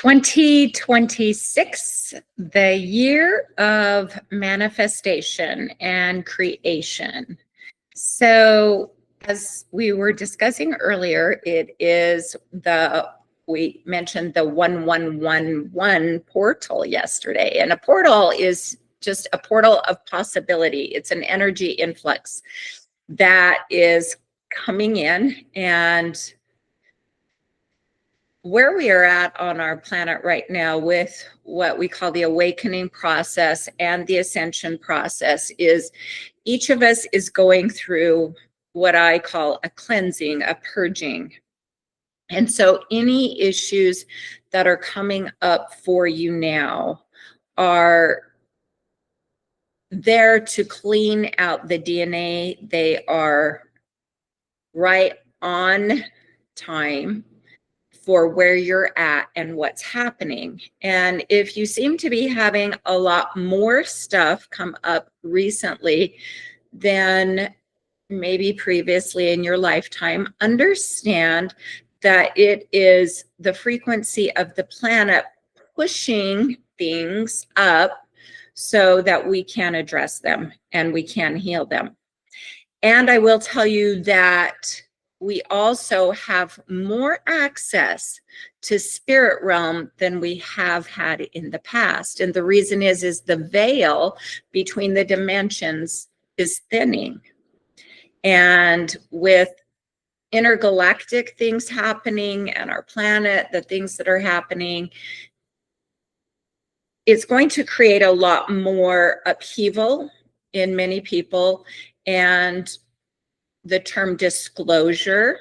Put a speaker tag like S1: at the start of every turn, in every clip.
S1: 2026, the year of manifestation and creation. So, as we were discussing earlier, we mentioned the 1111 portal yesterday, and a portal is just a portal of possibility. It's an energy influx that is coming in, and where we are at on our planet right now with what we call the awakening process and the ascension process is each of us is going through what I call a cleansing, a purging. And so any issues that are coming up for you now are there to clean out the DNA. They are right on time for where you're at and what's happening. And if you seem to be having a lot more stuff come up recently than maybe previously in your lifetime, understand that it is the frequency of the planet pushing things up so that we can address them and we can heal them. And I will tell you that we also have more access to spirit realm than we have had in the past. And the reason is the veil between the dimensions is thinning. And with intergalactic things happening and our planet, the things that are happening, it's going to create a lot more upheaval in many people. And the term disclosure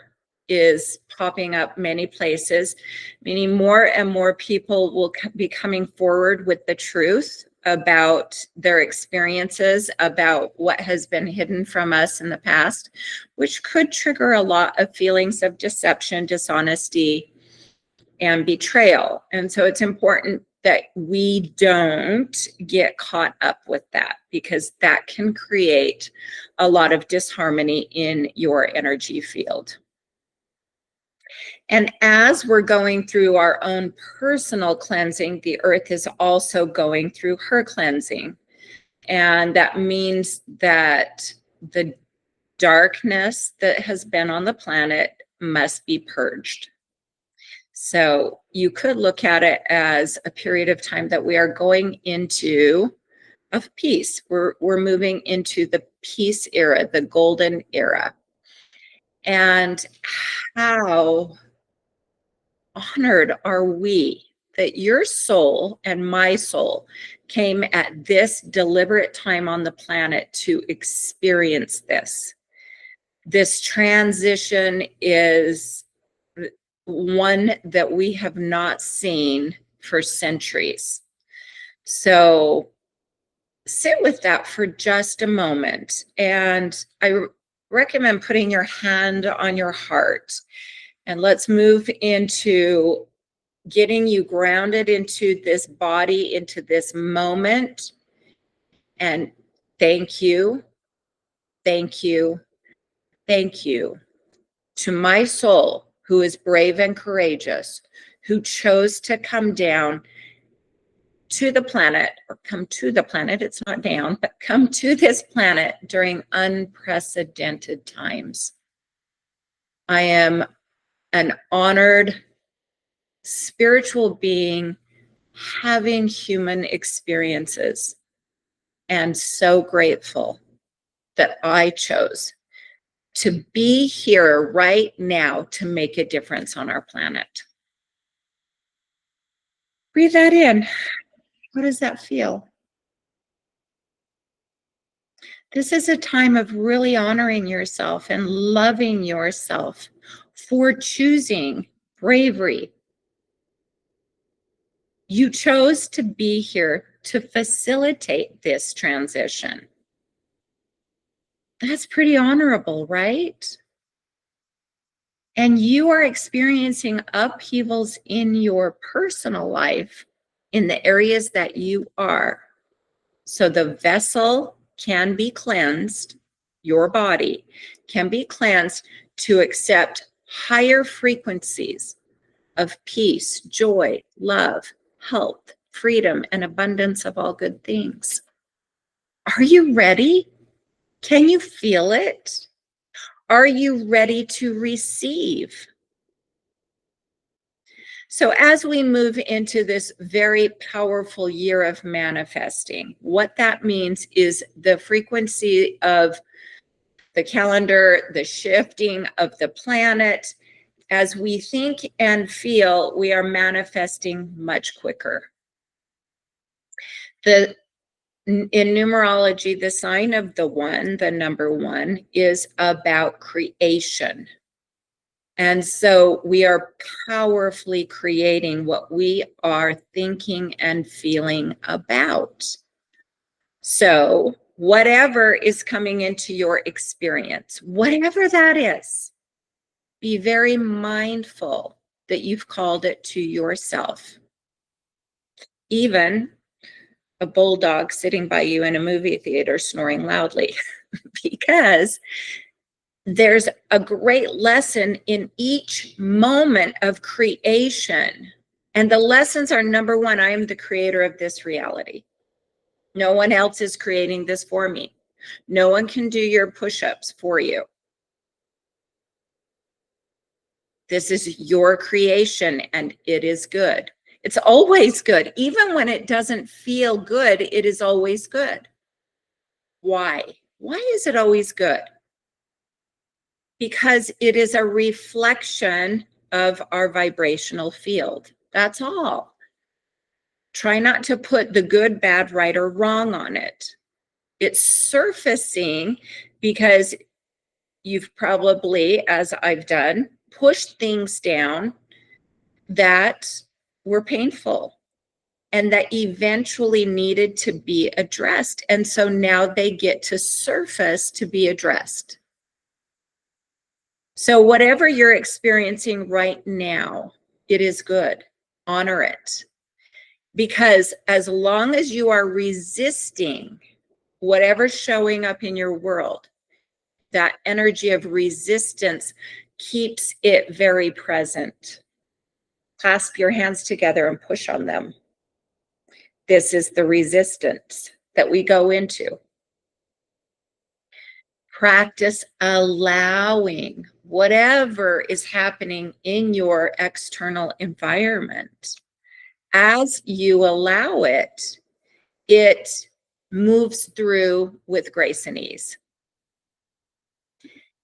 S1: is popping up many places, meaning more and more people will be coming forward with the truth about their experiences, about what has been hidden from us in the past, which could trigger a lot of feelings of deception, dishonesty, and betrayal. And so it's important that we don't get caught up with that, because that can create a lot of disharmony in your energy field. And as we're going through our own personal cleansing, the earth is also going through her cleansing. And that means that the darkness that has been on the planet must be purged. So you could look at it as a period of time that we are going into of peace. We're moving into the peace era, the golden era. And how honored are we that your soul and my soul came at this deliberate time on the planet to experience this. This transition is one that we have not seen for centuries. So sit with that for just a moment. And I recommend putting your hand on your heart, and let's move into getting you grounded into this body, into this moment. And thank you, thank you, thank you to my soul, who is brave and courageous, who chose to come down to the planet, or come to the planet, it's not down, but come to this planet during unprecedented times. I am an honored spiritual being having human experiences, and so grateful that I chose to be here right now to make a difference on our planet. Breathe that in. What does that feel? This is a time of really honoring yourself and loving yourself for choosing bravery. You chose to be here to facilitate this transition. That's pretty honorable, right? And you are experiencing upheavals in your personal life in the areas that you are. So the vessel can be cleansed, your body can be cleansed to accept higher frequencies of peace, joy, love, health, freedom, and abundance of all good things. Are you ready? Can you feel it? Are you ready to receive? So as we move into this very powerful year of manifesting, what that means is the frequency of the calendar, the shifting of the planet. As we think and feel, we are manifesting much quicker. In numerology, the sign of the one, the number one, is about creation. And so we are powerfully creating what we are thinking and feeling about. So whatever is coming into your experience, whatever that is, be very mindful that you've called it to yourself. Even a bulldog sitting by you in a movie theater snoring loudly, because there's a great lesson in each moment of creation. And the lessons are, number one, I am the creator of this reality. No one else is creating this for me. No one can do your push-ups for you. This is your creation and it is good. It's always good. Even when it doesn't feel good, it is always good. Why? Why is it always good? Because it is a reflection of our vibrational field. That's all. Try not to put the good, bad, right, or wrong on it. It's surfacing because you've probably, as I've done, pushed things down that were painful and that eventually needed to be addressed. And so now they get to surface to be addressed. So whatever you're experiencing right now, it is good. Honor it. Because as long as you are resisting whatever's showing up in your world, that energy of resistance keeps it very present. Clasp your hands together and push on them. This is the resistance that we go into. Practice allowing whatever is happening in your external environment. As you allow it, it moves through with grace and ease.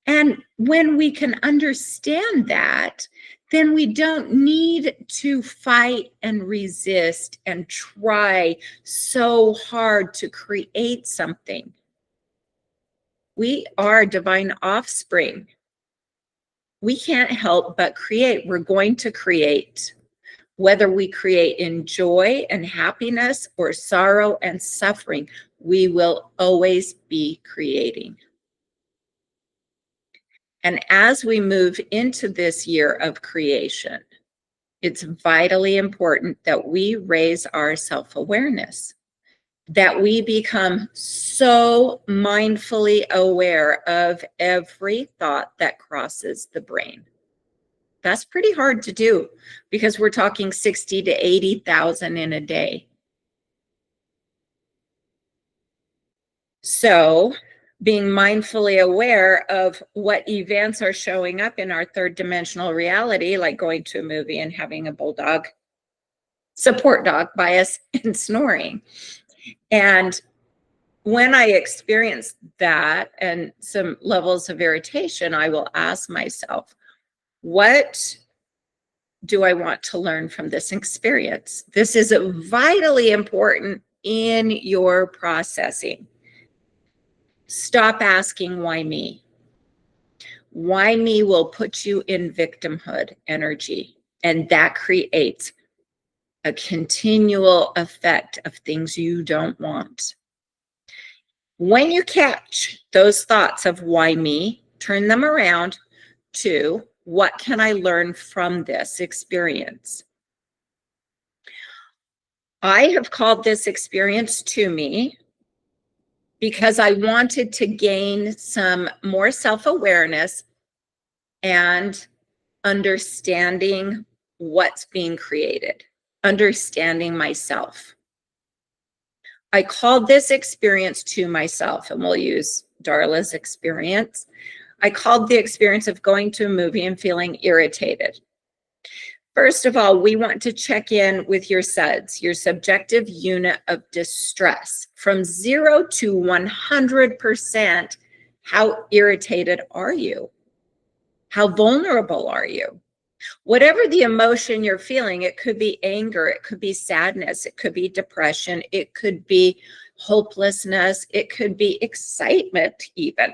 S1: And when we can understand that, then we don't need to fight and resist and try so hard to create something. We are divine offspring. We can't help but create. We're going to create. Whether we create in joy and happiness or sorrow and suffering, we will always be creating. And as we move into this year of creation, it's vitally important that we raise our self-awareness, that we become so mindfully aware of every thought that crosses the brain. That's pretty hard to do because we're talking 60 to 80,000 in a day. So being mindfully aware of what events are showing up in our third dimensional reality, like going to a movie and having a bulldog support dog by us and snoring. And when I experience that and some levels of irritation, I will ask myself, what do I want to learn from this experience? This is vitally important in your processing. Stop asking, why me? Why me will put you in victimhood energy, and that creates a continual effect of things you don't want. When you catch those thoughts of why me, turn them around to what can I learn from this experience? I have called this experience to me because I wanted to gain some more self-awareness and understanding what's being created, understanding myself. I called this experience to myself, and we'll use Darla's experience. I called the experience of going to a movie and feeling irritated. First of all, we want to check in with your SUDS, your subjective unit of distress. From 0 to 100%, how irritated are you? How vulnerable are you? Whatever the emotion you're feeling, it could be anger, it could be sadness, it could be depression, it could be hopelessness, it could be excitement even.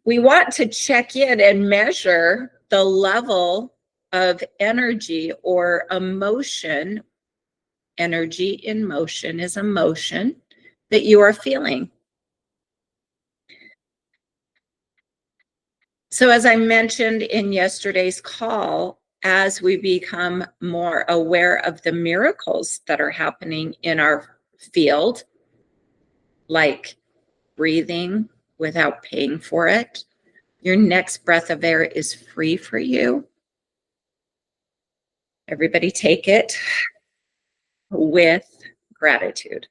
S1: We want to check in and measure the level of energy or emotion. Energy in motion is emotion that you are feeling. So as I mentioned in yesterday's call, as we become more aware of the miracles that are happening in our field, like breathing without paying for it, your next breath of air is free for you. Everybody take it with gratitude.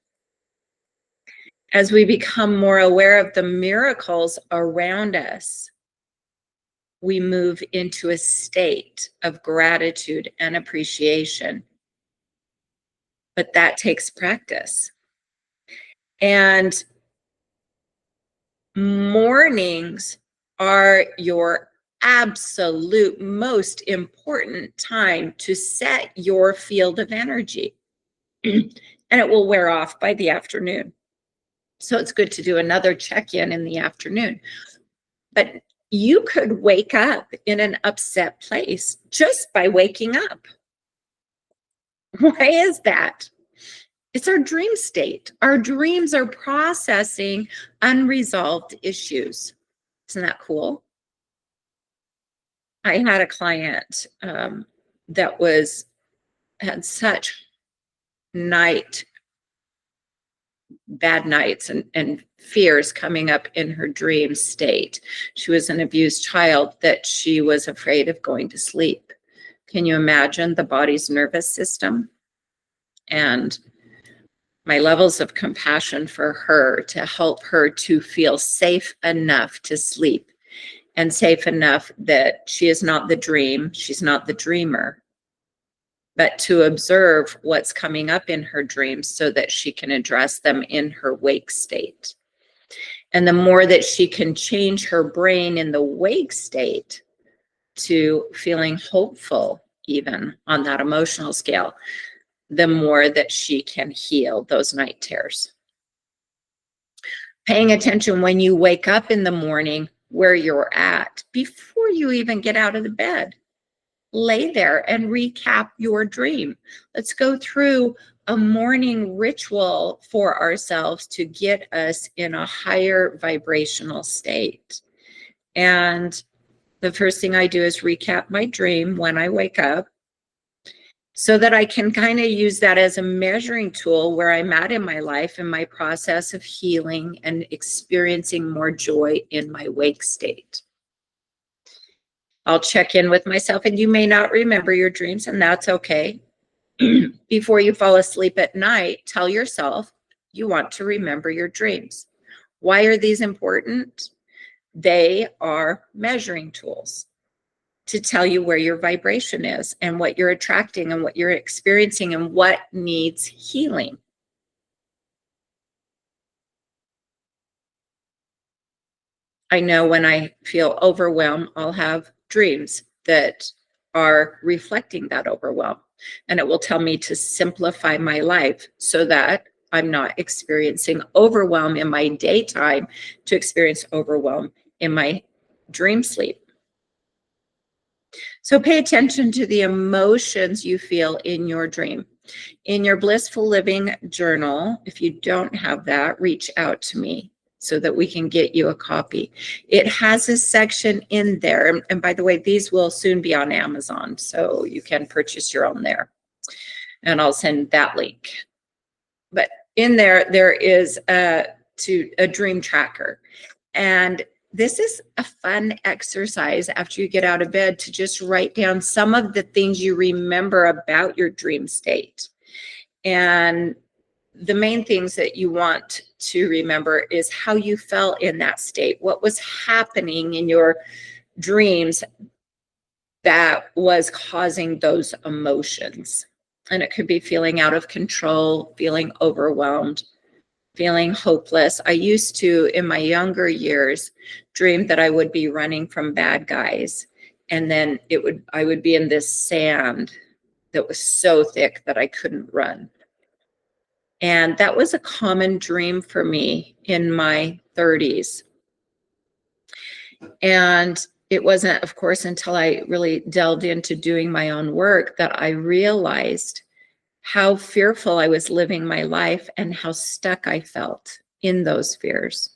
S1: As we become more aware of the miracles around us, we move into a state of gratitude and appreciation. But that takes practice. And mornings are your absolute most important time to set your field of energy. And it will wear off by the afternoon. So it's good to do another check-in in the afternoon. But you could wake up in an upset place just by waking up. Why is that? It's our dream state. Our dreams are processing unresolved issues. Isn't that cool? I had a client that had such bad nights and fears coming up in her dream state. She was an abused child that she was afraid of going to sleep. Can you imagine the body's nervous system? And my levels of compassion for her to help her to feel safe enough to sleep and safe enough that she is not the dream, she's not the dreamer, but to observe what's coming up in her dreams so that she can address them in her wake state. And the more that she can change her brain in the wake state to feeling hopeful, even on that emotional scale, the more that she can heal those night terrors. Paying attention when you wake up in the morning where you're at before you even get out of the bed. Lay there and recap your dream. Let's go through a morning ritual for ourselves to get us in a higher vibrational state. And the first thing I do is recap my dream when I wake up so that I can kind of use that as a measuring tool where I'm at in my life and my process of healing and experiencing more joy in my wake state. I'll check in with myself, and you may not remember your dreams, and that's okay. Before you fall asleep at night, tell yourself you want to remember your dreams. Why are these important? They are measuring tools to tell you where your vibration is and what you're attracting and what you're experiencing and what needs healing. I know when I feel overwhelmed, I'll have dreams that are reflecting that overwhelm. And it will tell me to simplify my life so that I'm not experiencing overwhelm in my daytime to experience overwhelm in my dream sleep. So pay attention to the emotions you feel in your dream. In your Blissful Living journal, if you don't have that, reach out to me so that we can get you a copy. It has a section in there. And by the way, these will soon be on Amazon, so you can purchase your own there. And I'll send that link. But in there is a dream tracker. And this is a fun exercise after you get out of bed to just write down some of the things you remember about your dream state. And the main things that you want to remember is how you felt in that state. What was happening in your dreams that was causing those emotions? And it could be feeling out of control, feeling overwhelmed, feeling hopeless. I used to, in my younger years, dream that I would be running from bad guys. And then I would be in this sand that was so thick that I couldn't run. And that was a common dream for me in my 30s. And it wasn't, of course, until I really delved into doing my own work that I realized how fearful I was living my life and how stuck I felt in those fears.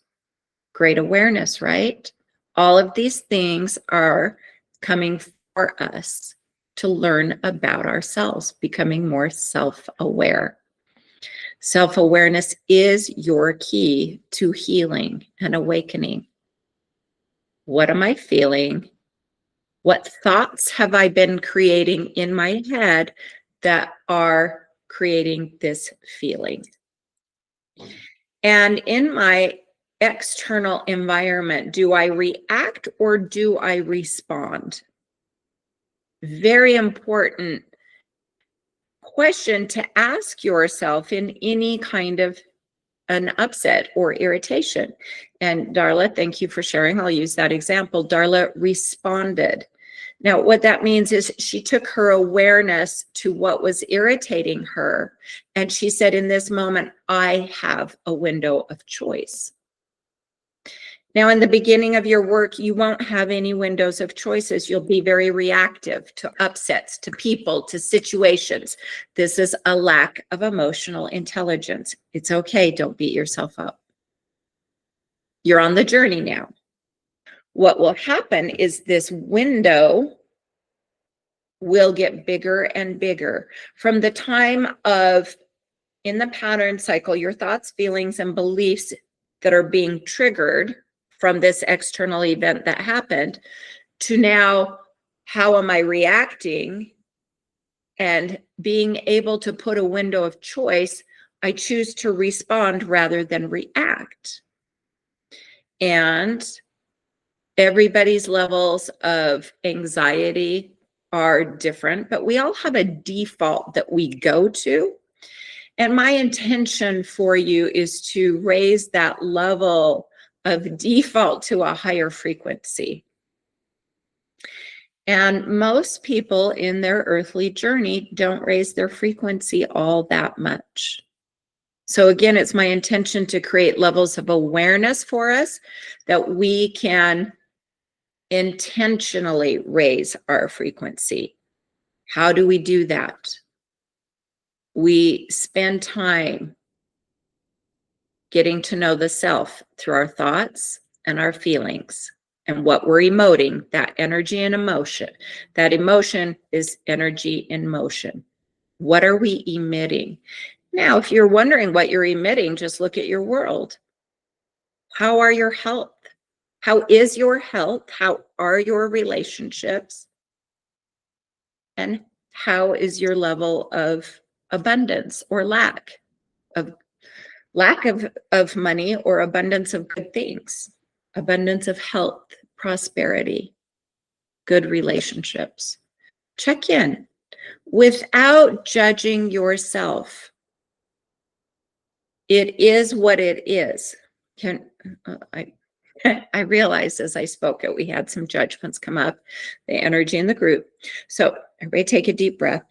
S1: Great awareness, right? All of these things are coming for us to learn about ourselves, becoming more self-aware. Self-awareness is your key to healing and awakening. What am I feeling? What thoughts have I been creating in my head that are creating this feeling? And in my external environment, do I react or do I respond? Very important question to ask yourself in any kind of an upset or irritation. And Darla, thank you for sharing. I'll use that example. Darla responded. Now, what that means is she took her awareness to what was irritating her. And she said, in this moment, I have a window of choice. Now, in the beginning of your work, you won't have any windows of choices. You'll be very reactive to upsets, to people, to situations. This is a lack of emotional intelligence. It's okay. Don't beat yourself up. You're on the journey now. What will happen is this window will get bigger and bigger. From the time of, in the pattern cycle, your thoughts, feelings, and beliefs that are being triggered from this external event that happened, to now, how am I reacting? And being able to put a window of choice, I choose to respond rather than react. And everybody's levels of anxiety are different, but we all have a default that we go to. And my intention for you is to raise that level of default to a higher frequency. And most people in their earthly journey don't raise their frequency all that much. So again, it's my intention to create levels of awareness for us that we can intentionally raise our frequency. How do we do that? We spend time getting to know the self through our thoughts and our feelings and what we're emoting, that energy and emotion. That emotion is energy in motion. What are we emitting? Now, if you're wondering what you're emitting, just look at your world. How are your health? How is your health? How are your relationships? And how is your level of abundance or lack of money or abundance of good things, abundance of health, prosperity, good relationships? Check in without judging yourself. It is what it is. I realized as I spoke it, we had some judgments come up, the energy in the group. So everybody take a deep breath.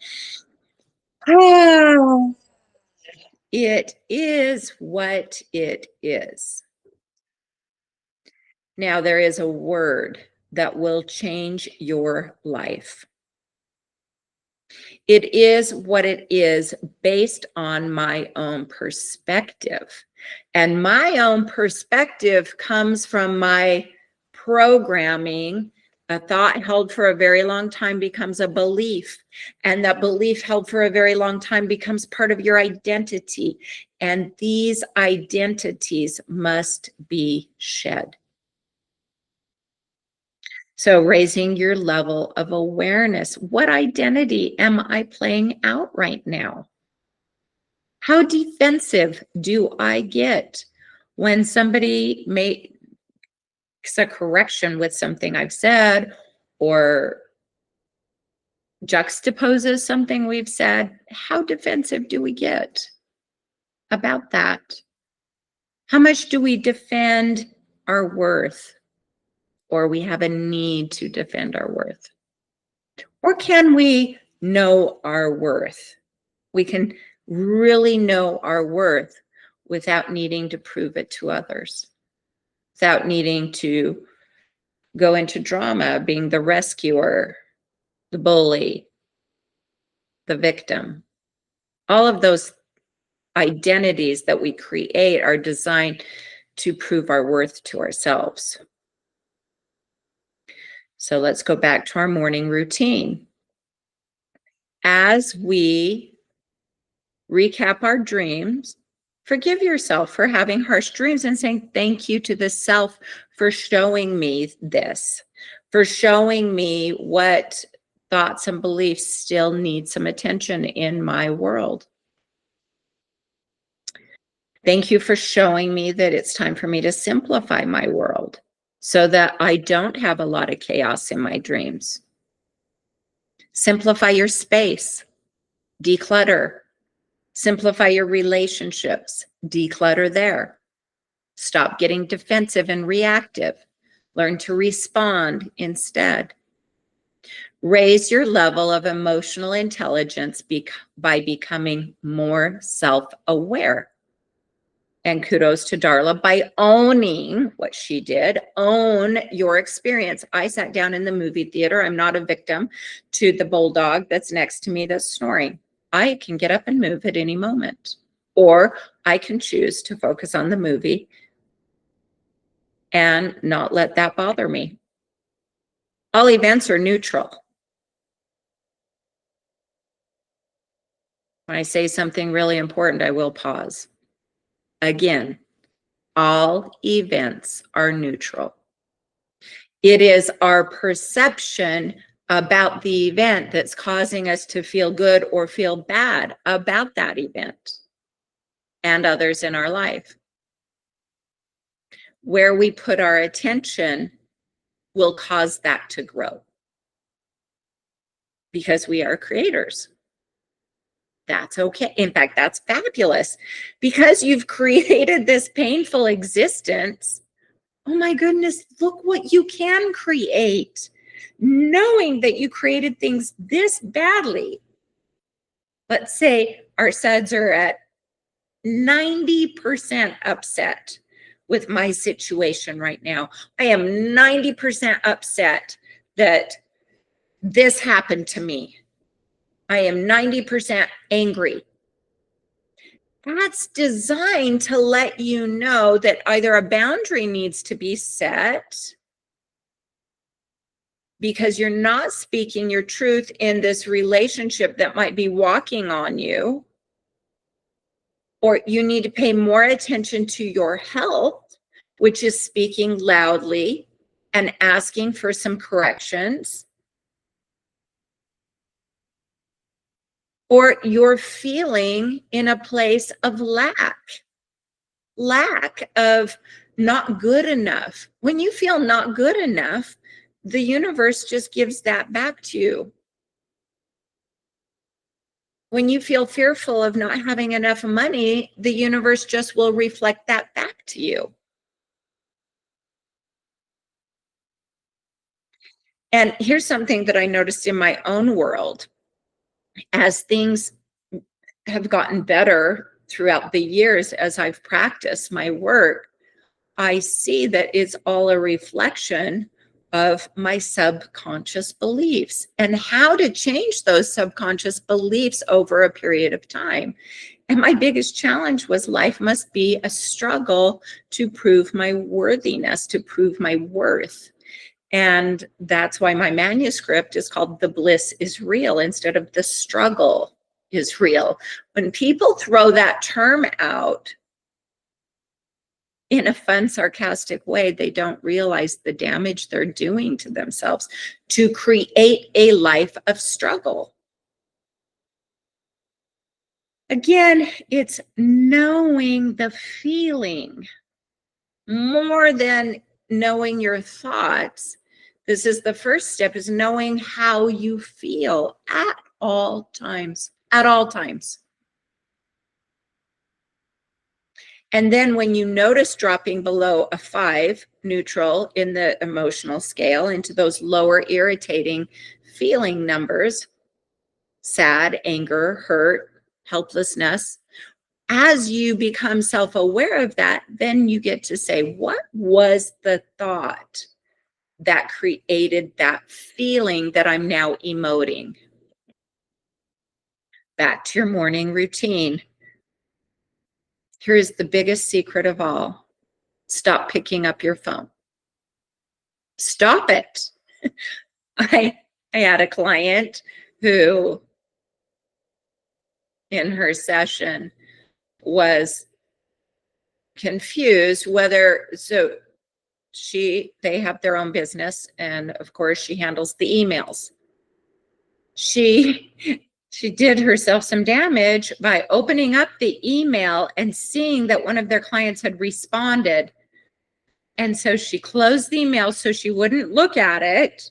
S1: It is what it is. Now, there is a word that will change your life. It is what it is based on my own perspective. And my own perspective comes from my programming. A thought held for a very long time becomes a belief. And that belief held for a very long time becomes part of your identity. And these identities must be shed. So raising your level of awareness. What identity am I playing out right now? How defensive do I get when somebody makes a correction with something I've said or juxtaposes something we've said? How defensive do we get about that? How much do we defend our worth, or we have a need to defend our worth? Or can we know our worth? We can really know our worth without needing to prove it to others, without needing to go into drama, being the rescuer, the bully, the victim. All of those identities that we create are designed to prove our worth to ourselves. So let's go back to our morning routine. As we recap our dreams, forgive yourself for having harsh dreams and saying thank you to the self for showing me this, for showing me what thoughts and beliefs still need some attention in my world. Thank you for showing me that it's time for me to simplify my world so that I don't have a lot of chaos in my dreams. Simplify your space, declutter, simplify your relationships, declutter there. Stop getting defensive and reactive. Learn to respond instead. Raise your level of emotional intelligence by becoming more self-aware. And kudos to Darla by owning what she did. Own your experience. I sat down in the movie theater. I'm not a victim to the bulldog that's next to me that's snoring. I can get up and move at any moment. Or I can choose to focus on the movie and not let that bother me. All events are neutral. When I say something really important, I will pause. Again, all events are neutral. It is our perception about the event that's causing us to feel good or feel bad about that event and others in our life. Where we put our attention will cause that to grow because we are creators. That's okay. In fact, that's fabulous because you've created this painful existence. Oh my goodness, look what you can create. Knowing that you created things this badly. Let's say our SUDs are at 90% upset with my situation right now. I am 90% upset that this happened to me. I am 90% angry. That's designed to let you know that either a boundary needs to be set because you're not speaking your truth in this relationship that might be walking on you, or you need to pay more attention to your health, which is speaking loudly and asking for some corrections, or you're feeling in a place of lack of not good enough. When you feel not good enough, the universe just gives that back to you. When you feel fearful of not having enough money, the universe just will reflect that back to you. And here's something that I noticed in my own world. As things have gotten better throughout the years, as I've practiced my work, I see that it's all a reflection of my subconscious beliefs and how to change those subconscious beliefs over a period of time. And my biggest challenge was life must be a struggle to prove my worthiness, to prove my worth. And that's why my manuscript is called The Bliss is Real instead of The Struggle is Real. When people throw that term out, in a fun, sarcastic way, they don't realize the damage they're doing to themselves to create a life of struggle. Again, it's knowing the feeling more than knowing your thoughts. This is the first step, is knowing how you feel at all times, at all times. And then when you notice dropping below a 5, neutral in the emotional scale, into those lower irritating feeling numbers, sad, anger, hurt, helplessness, as you become self-aware of that, then you get to say, what was the thought that created that feeling that I'm now emoting? Back to your morning routine. Here's the biggest secret of all. Stop picking up your phone. Stop it. I had a client who in her session was confused whether, so they have their own business, and of course she handles the emails. She did herself some damage by opening up the email and seeing that one of their clients had responded. And so she closed the email so she wouldn't look at it.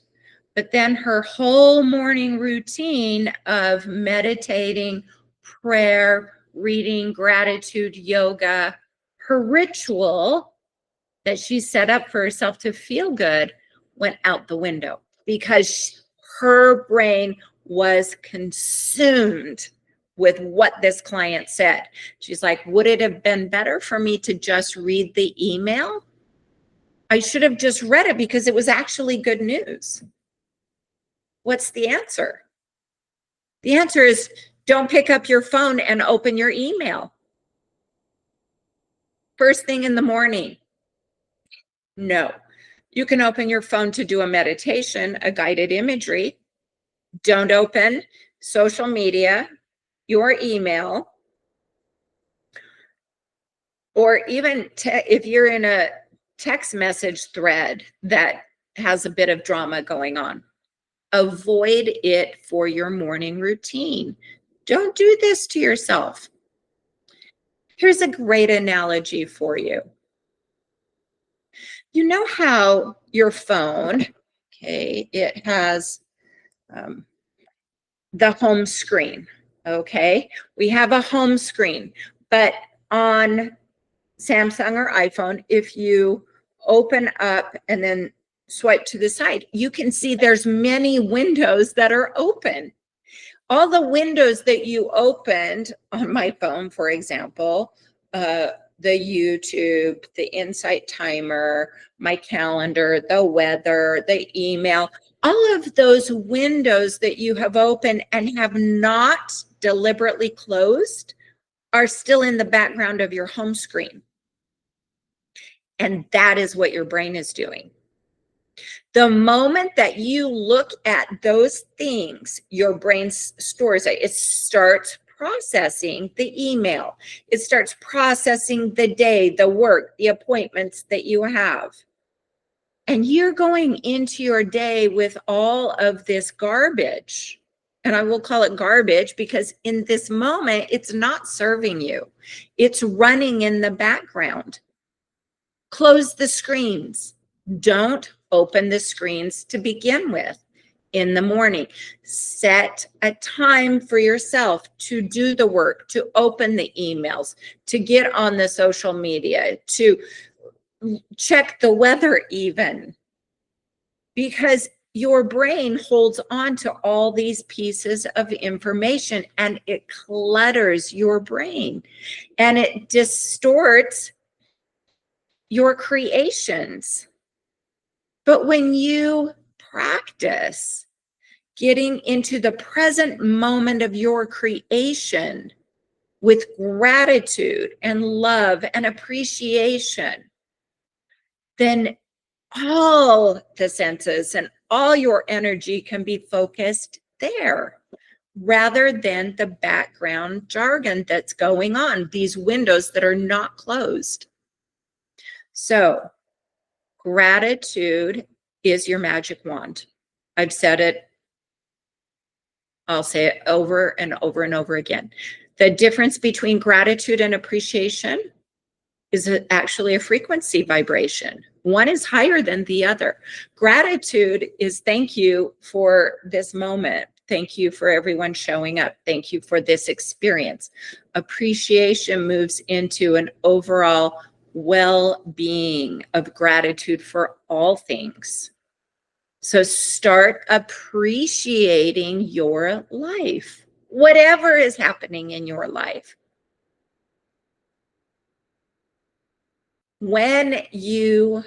S1: But then her whole morning routine of meditating, prayer, reading, gratitude, yoga, her ritual that she set up for herself to feel good went out the window because her brain was consumed with what this client said. She's like, would it have been better for me to just read the email? I should have just read it because it was actually good news. What's the answer? The answer is don't pick up your phone and open your email first thing in the morning. No, you can open your phone to do a meditation, a guided imagery. Don't open social media, your email, or even if you're in a text message thread that has a bit of drama going on. Avoid it for your morning routine. Don't do this to yourself. Here's a great analogy for you. You know how your phone, okay, it has the home screen, okay? We have a home screen, but on Samsung or iPhone, if you open up and then swipe to the side, you can see there's many windows that are open. All the windows that you opened on my phone, for example, the YouTube, the Insight Timer, my calendar, the weather, the email, all of those windows that you have opened and have not deliberately closed are still in the background of your home screen. And that is what your brain is doing. The moment that you look at those things, your brain stores it. It starts processing the email. It starts processing the day, the work, the appointments that you have. And you're going into your day with all of this garbage. And I will call it garbage because in this moment, it's not serving you. It's running in the background. Close the screens. Don't open the screens to begin with in the morning. Set a time for yourself to do the work, to open the emails, to get on the social media, to check the weather even, because your brain holds on to all these pieces of information and it clutters your brain and it distorts your creations. But when you practice getting into the present moment of your creation with gratitude and love and appreciation, then all the senses and all your energy can be focused there rather than the background jargon that's going on, these windows that are not closed. So gratitude is your magic wand. I've said it. I'll say it over and over and over again. The difference between gratitude and appreciation is actually a frequency vibration. One is higher than the other. Gratitude is thank you for this moment. Thank you for everyone showing up. Thank you for this experience. Appreciation moves into an overall well-being of gratitude for all things. So start appreciating your life, whatever is happening in your life. When you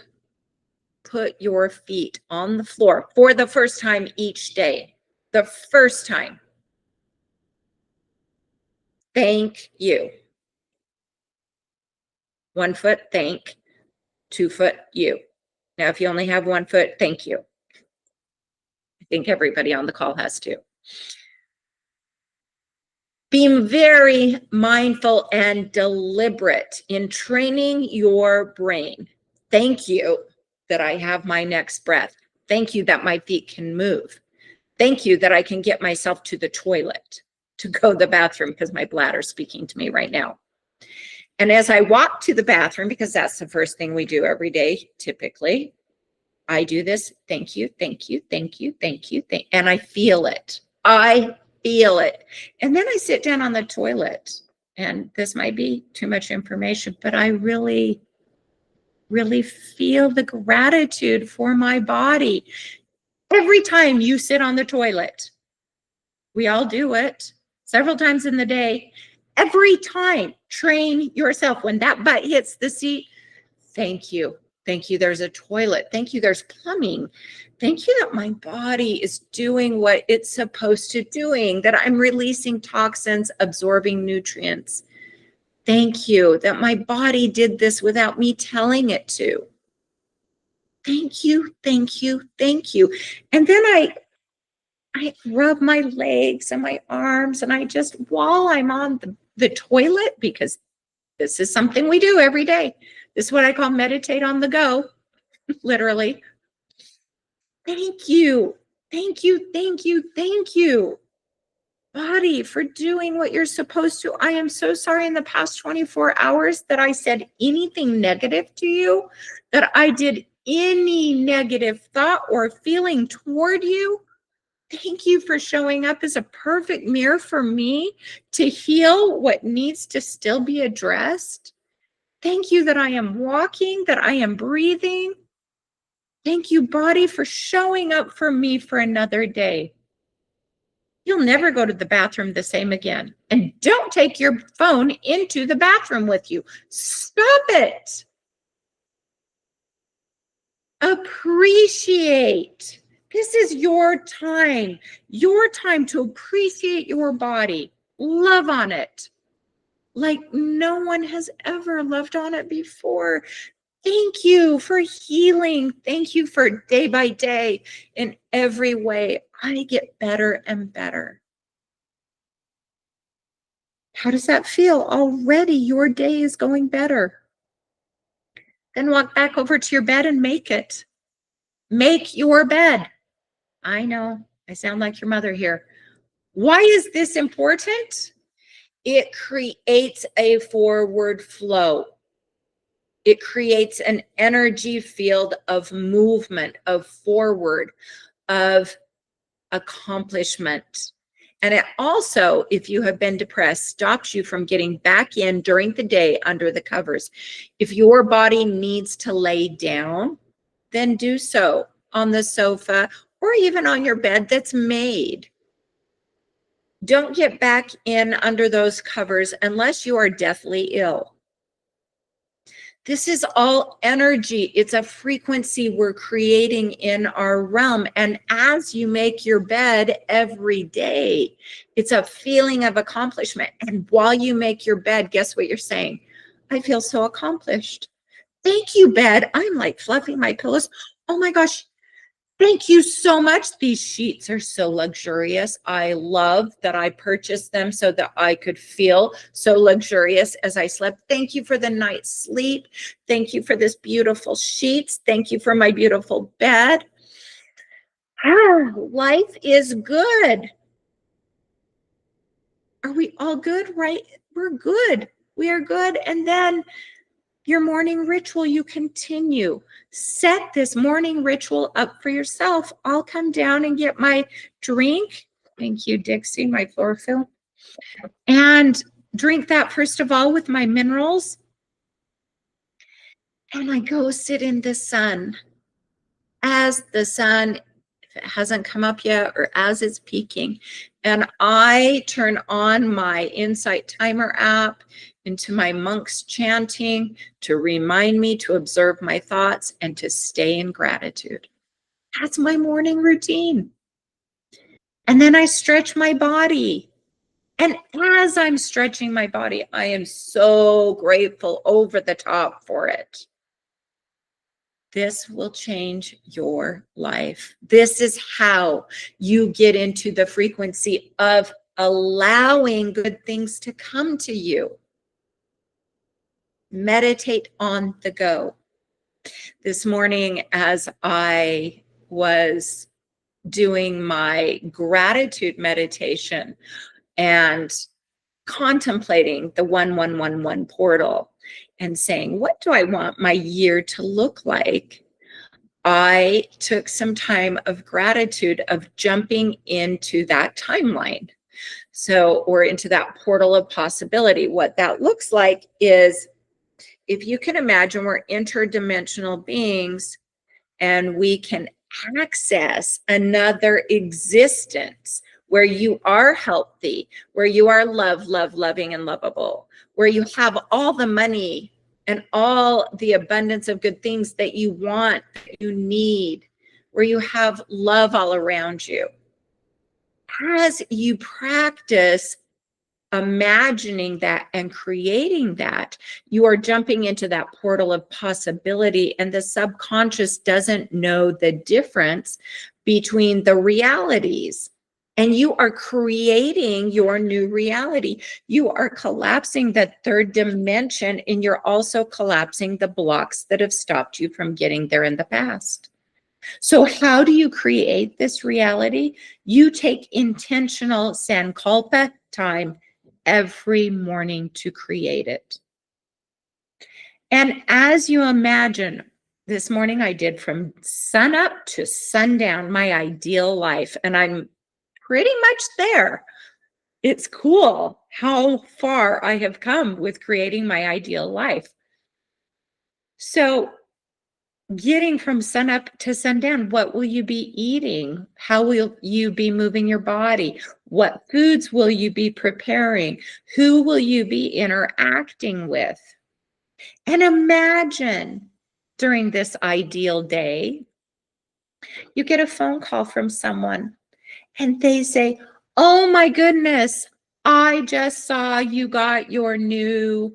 S1: put your feet on the floor for the first time each day, the first time, thank you. 1 foot, thank. 2 foot, you. Now, if you only have 1 foot, thank you. I think everybody on the call has to. Being very mindful and deliberate in training your brain. Thank you that I have my next breath. Thank you that my feet can move. Thank you that I can get myself to the toilet, to go to the bathroom, because my bladder's speaking to me right now. And as I walk to the bathroom, because that's the first thing we do every day, typically, I do this. Thank you, thank you, thank you, thank you, and I feel it. I feel it. And then I sit down on the toilet, and this might be too much information, but I really, really feel the gratitude for my body. Every time you sit on the toilet, we all do it several times in the day. Every time, train yourself. When that butt hits the seat, thank you. Thank you, there's a toilet. Thank you, there's plumbing. Thank you that my body is doing what it's supposed to doing, that I'm releasing toxins, absorbing nutrients. Thank you that my body did this without me telling it to. Thank you, thank you, thank you. And then I rub my legs and my arms, and I just, while I'm on the toilet, because this is something we do every day. This is what I call meditate on the go, literally. Thank you, thank you, thank you, thank you, body, for doing what you're supposed to. I am so sorry in the past 24 hours that I said anything negative to you, that I did any negative thought or feeling toward you. Thank you for showing up as a perfect mirror for me to heal what needs to still be addressed. Thank you that I am walking, that I am breathing. Thank you, body, for showing up for me for another day. You'll never go to the bathroom the same again. And don't take your phone into the bathroom with you. Stop it. Appreciate. This is your time to appreciate your body. Love on it like no one has ever loved on it before. Thank you for healing. Thank you for day by day. In every way, I get better and better. How does that feel? Already your day is going better. Then walk back over to your bed and make it. Make your bed. I know, I sound like your mother here. Why is this important? It creates a forward flow. It creates an energy field of movement, of forward, of accomplishment. And it also, if you have been depressed, stops you from getting back in during the day under the covers. If your body needs to lay down, then do so on the sofa or even on your bed that's made. Don't get back in under those covers unless you are deathly ill. This is all energy. It's a frequency we're creating in our realm. And as you make your bed every day, it's a feeling of accomplishment. And while you make your bed, guess what you're saying? I feel so accomplished. Thank you, bed. I'm like fluffing my pillows. Oh my gosh, Thank you so much. These sheets are so luxurious. I love that I purchased them so that I could feel so luxurious as I slept. Thank you for the night's sleep. Thank you for this beautiful sheets. Thank you for my beautiful bed. Life is good. Are we all good? Right? We're good. We are good. And then your morning ritual, you continue. Set this morning ritual up for yourself. I'll come down and get my drink. Thank you, Dixie, my chlorophyll. And drink that first of all with my minerals. And I go sit in the sun. As the sun, if it hasn't come up yet, or as it's peaking, and I turn on my Insight Timer app into my monk's chanting to remind me to observe my thoughts and to stay in gratitude. That's my morning routine. And then I stretch my body. And as I'm stretching my body, I am so grateful over the top for it. This will change your life. This is how you get into the frequency of allowing good things to come to you. Meditate on the go. This morning, as I was doing my gratitude meditation and contemplating the 1111 portal and saying, what do I want my year to look like? I took some time of gratitude of jumping into that timeline. So, or into that portal of possibility. What that looks like is, if you can imagine, we're interdimensional beings and we can access another existence where you are healthy, where you are loving, and lovable, where you have all the money and all the abundance of good things that you want, that you need, where you have love all around you. As you practice imagining that and creating that, you are jumping into that portal of possibility, and the subconscious doesn't know the difference between the realities. And you are creating your new reality. You are collapsing that third dimension, and you're also collapsing the blocks that have stopped you from getting there in the past. So how do you create this reality? You take intentional sankalpa time every morning to create it. And as you imagine, this morning I did from sun up to sundown, my ideal life, and I'm pretty much there. It's cool how far I have come with creating my ideal life. So getting from sun up to sundown, what will you be eating? How will you be moving your body? What foods will you be preparing? Who will you be interacting with? And imagine during this ideal day, you get a phone call from someone and they say, oh my goodness, I just saw you got your new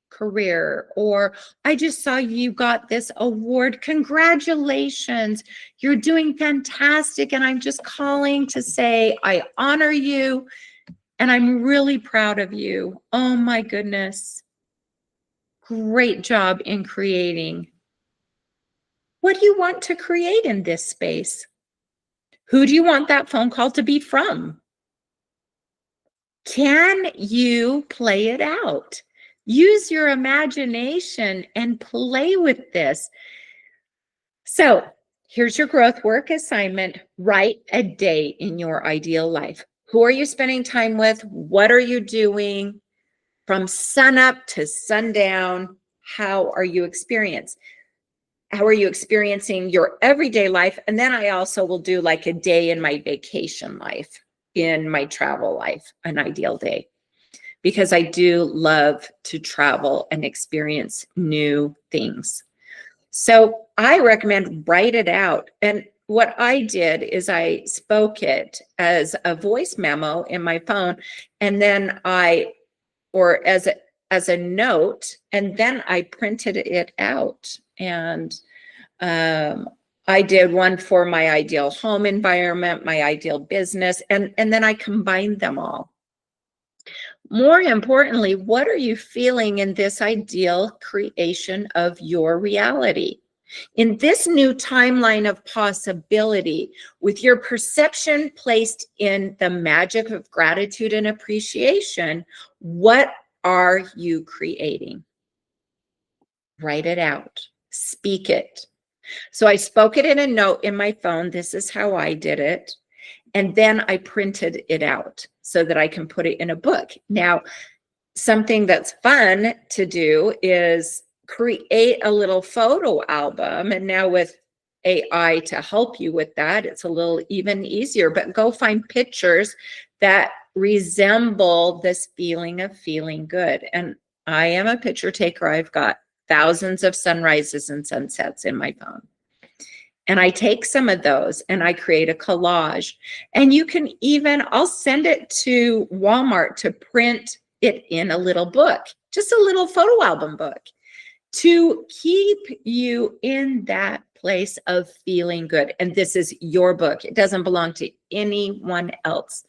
S1: career, or I just saw you got this award. Congratulations, you're doing fantastic. And I'm just calling to say I honor you and I'm really proud of you. Oh my goodness. Great job in creating. What do you want to create in this space? Who do you want that phone call to be from? Can you play it out? Use your imagination and play with this. So here's your growth work assignment. Write a day in your ideal life. Who are you spending time with? What are you doing? From sunup to sundown, how are you experiencing? How are you experiencing your everyday life? And then I also will do like a day in my vacation life, in my travel life, an ideal day, because I do love to travel and experience new things. So I recommend write it out. And what I did is I spoke it as a voice memo in my phone, and then or as a note, and then I printed it out. And I did one for my ideal home environment, my ideal business, and then I combined them all. More importantly, what are you feeling in this ideal creation of your reality? In this new timeline of possibility, with your perception placed in the magic of gratitude and appreciation, what are you creating? Write it out, speak it. So I spoke it in a note in my phone. This is how I did it. And then I printed it out so that I can put it in a book. Now, something that's fun to do is create a little photo album. And now with AI to help you with that, it's a little even easier, but go find pictures that resemble this feeling of feeling good. And I am a picture taker. I've got thousands of sunrises and sunsets in my phone. And I take some of those and I create a collage. And you can even, I'll send it to Walmart to print it in a little book, just a little photo album book, to keep you in that place of feeling good. And this is your book. It doesn't belong to anyone else.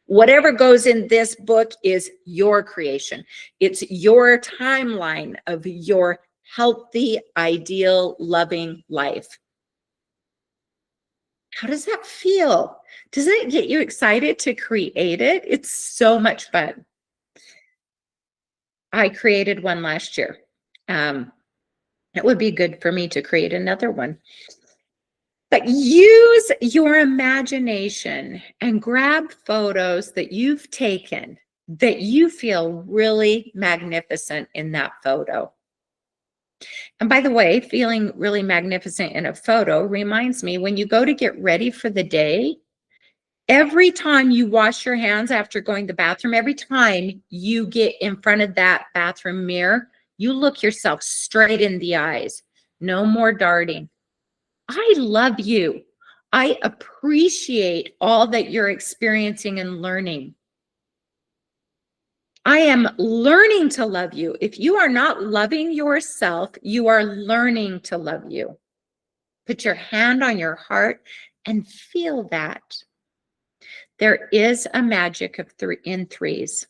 S1: Whatever goes in this book is your creation. It's your timeline of your healthy, ideal, loving life. How does that feel? Doesn't it get you excited to create it? It's so much fun. I created one last year. It would be good for me to create another one. But use your imagination and grab photos that you've taken that you feel really magnificent in that photo. And by the way, feeling really magnificent in a photo reminds me, when you go to get ready for the day, every time you wash your hands after going to the bathroom, every time you get in front of that bathroom mirror, you look yourself straight in the eyes. No more darting. I love you. I appreciate all that you're experiencing and learning. I am learning to love you. If you are not loving yourself, you are learning to love you. Put your hand on your heart and feel that. There is a magic of in threes,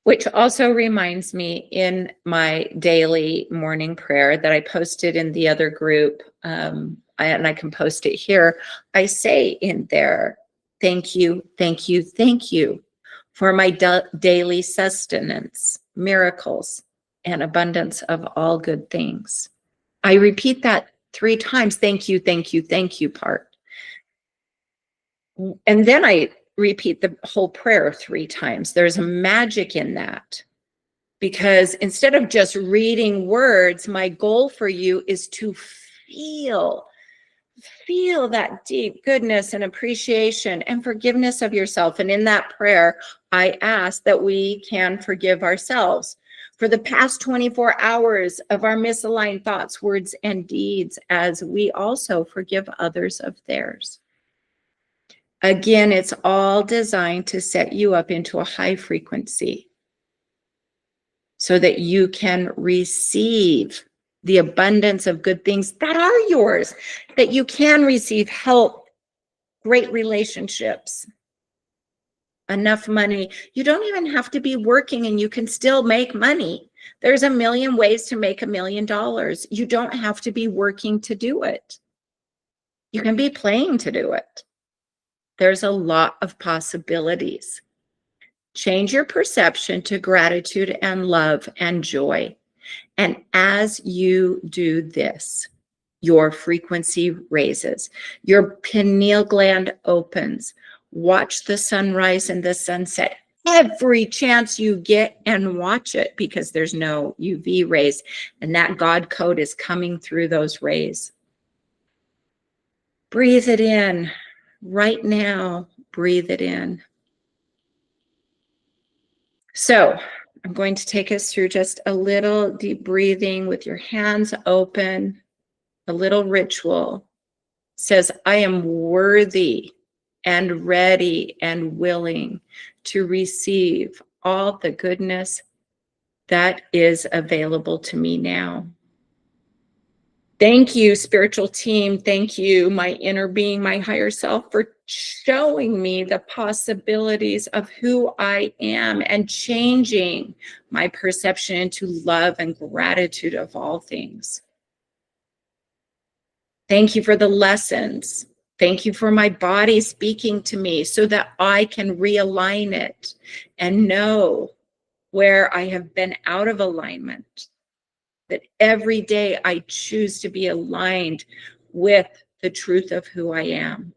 S1: which also reminds me, in my daily morning prayer that I posted in the other group, and I can post it here, I say in there, thank you, thank you, thank you for my daily sustenance, miracles, and abundance of all good things. I repeat that 3 times, thank you, thank you, thank you part. And then I repeat the whole prayer 3 times. There's a magic in that, because instead of just reading words, my goal for you is to feel that deep goodness and appreciation and forgiveness of yourself. And in that prayer, I ask that we can forgive ourselves for the past 24 hours of our misaligned thoughts, words, and deeds, as we also forgive others of theirs. Again, it's all designed to set you up into a high frequency so that you can receive the abundance of good things that are yours, that you can receive health, great relationships, enough money. You don't even have to be working and you can still make money. There's a million ways to make $1 million. You don't have to be working to do it. You can be playing to do it. There's a lot of possibilities. Change your perception to gratitude and love and joy. And as you do this, your frequency raises. Your pineal gland opens. Watch the sunrise and the sunset every chance you get, and watch it, because there's no UV rays. And that God code is coming through those rays. Breathe it in right now. Breathe it in. So I'm going to take us through just a little deep breathing with your hands open, a little ritual. It says, I am worthy and ready and willing to receive all the goodness that is available to me now. Thank you, spiritual team. Thank you, my inner being, my higher self, for showing me the possibilities of who I am and changing my perception into love and gratitude of all things. Thank you for the lessons. Thank you for my body speaking to me so that I can realign it and know where I have been out of alignment. That every day I choose to be aligned with the truth of who I am.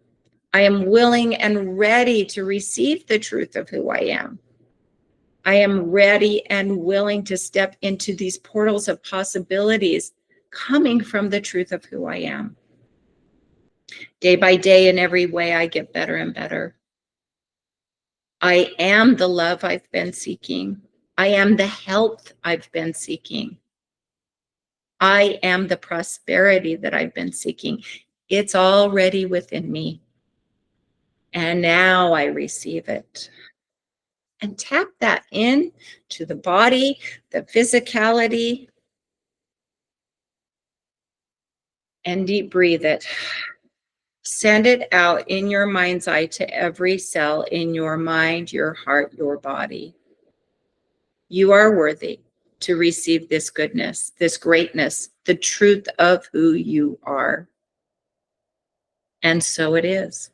S1: I am willing and ready to receive the truth of who I am. I am ready and willing to step into these portals of possibilities coming from the truth of who I am. Day by day, in every way, I get better and better. I am the love I've been seeking. I am the health I've been seeking. I am the prosperity that I've been seeking. It's already within me. And now I receive it. And tap that in to the body, the physicality, and deep breathe it. Send it out in your mind's eye to every cell in your mind, your heart, your body. You are worthy to receive this goodness, this greatness, the truth of who you are. And so it is.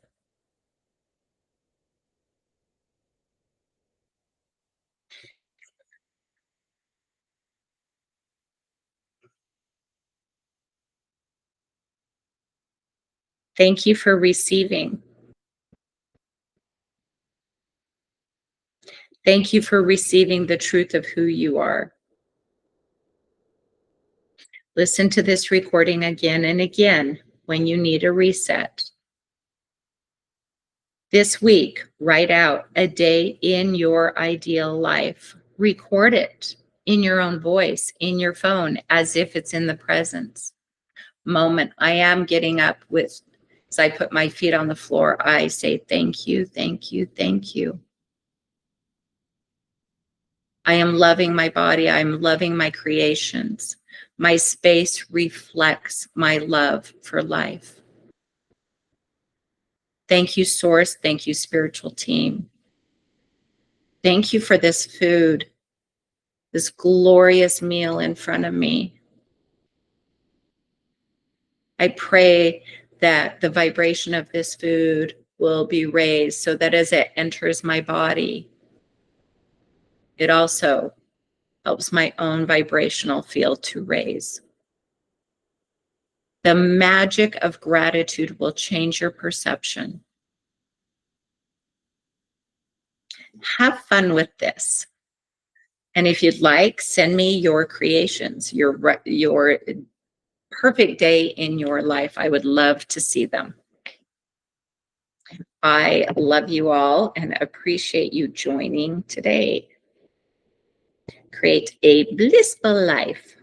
S1: Thank you for receiving. Thank you for receiving the truth of who you are. Listen to this recording again and again when you need a reset. This week, write out a day in your ideal life. Record it in your own voice, in your phone, as if it's in the present moment. I am getting up with, as I put my feet on the floor, I say, thank you, thank you, thank you. I am loving my body. I'm loving my creations. My space reflects my love for life. Thank you, Source. Thank you, spiritual team. Thank you for this food, this glorious meal in front of me. I pray that the vibration of this food will be raised so that as it enters my body, it also helps my own vibrational field to raise. The magic of gratitude will change your perception. Have fun with this. And if you'd like, send me your creations, your perfect day in your life. I would love to see them. I love you all and appreciate you joining today. Create a blissful life.